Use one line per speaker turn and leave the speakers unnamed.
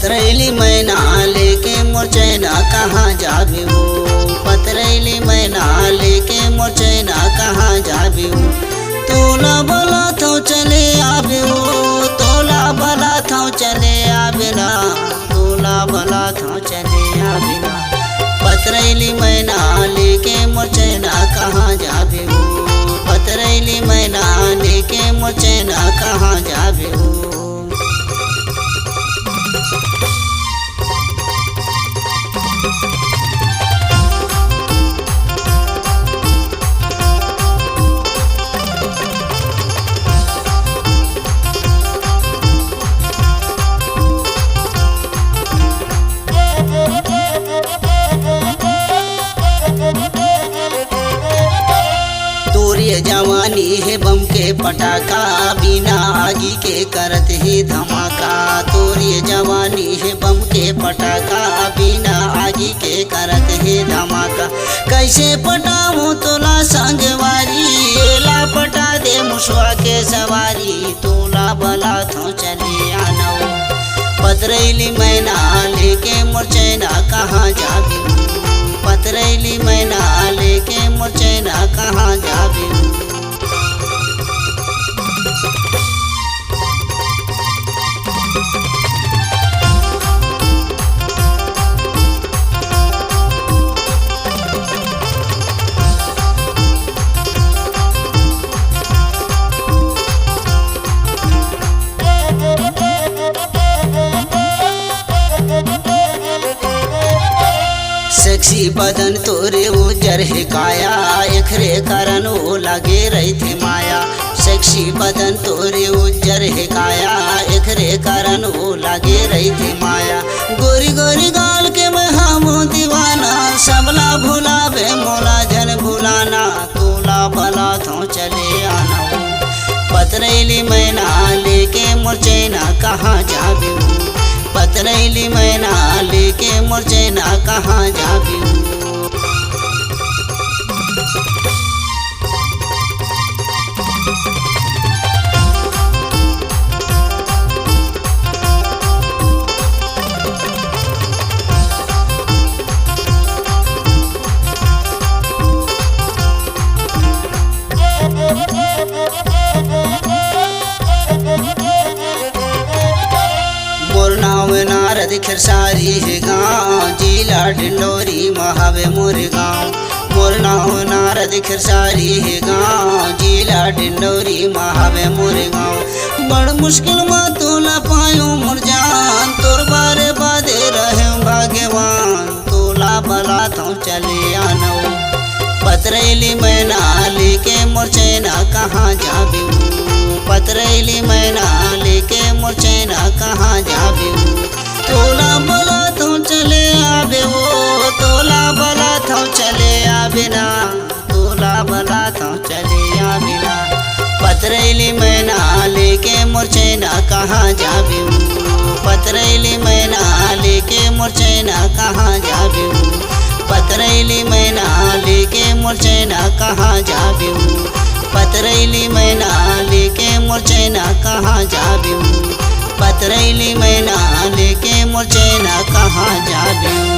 पतरैली मैना लेके मोर चैना कहाँ जाबी हो। पतरैली मैना लेके मोर चैना कहाँ जाबी हो। तोला भला थो चले आबे हो, तोला भला थो चले आबे ना, तोला भला थो चले आबे ना। पतरैली मैना लेके मोर चैना कहाँ जाबे हो। पतरैली मैना लेके मोर चैना कहाँ जाबे हो। तोरी जवानी है बम के पटाखा, बिना आगी के करत है धमाका। तोरी जवानी है बम के पटाखा, बिना आगी के करत है धमाका। कैसे पटाऊं तोला संगवारी, एला पटा दे मुसवा के सवारी। तोला भला थो चले आना। पतरैली मैना लेके मोर चैना कहाँ जाबी हो। पतरैली मैना लेके मोर चैना कहाँ जाबी हो। सेक्सी बदन तोरे उजर है काया, एकरे कारण वो लगे रही थे माया। सेक्सी बदन तोरे उजर है काया, एकरे कारण वो लगे रही थे माया। गोरी गोरी गाल के मैं हम दीवाना, सबला भुलावे मोला जन भुलाना। तोला भला थो चले आना। पतरैली मैना लेके मोर चैना कहाँ जाबी हो। पतरैली मैना लेके मोर चैना कहाँ जाबी हो। मोर नाव नारद खिरसारी है गाँव, जिला डिंडोरी महावे मोर गाँव। मोर नाव नारद खिरसारी है गाँव, जिला डिंडोरी महावे मोर गाँव। बड़ मुश्किल में तोला पायो मोर जान, तोर बारे बादे रहे भाग्यवान। तोला भला थो चले आना। पतरैली मैना लेके मोर चैना कहाँ जाबी हो। पतरैली मैना लेके मोर चैना कहाँ जाबी हो। तोला भला थो चले आबे हो, तोला भला थो चले आबे ना, तोला भला थो चले आबे ना। पतरैली मैना लेके मोर चैना कहाँ जाबी हो। पतरैली मैना लेके मोर चैना कहाँ जाबी हो। पतरैली मैना लेके मोर चैना कहाँ जाबी हो। पतरैली मैना लेके मोर चैना कहाँ जाबी हो। पतरैली मैना लेके मोर चैना कहाँ जाबी हो।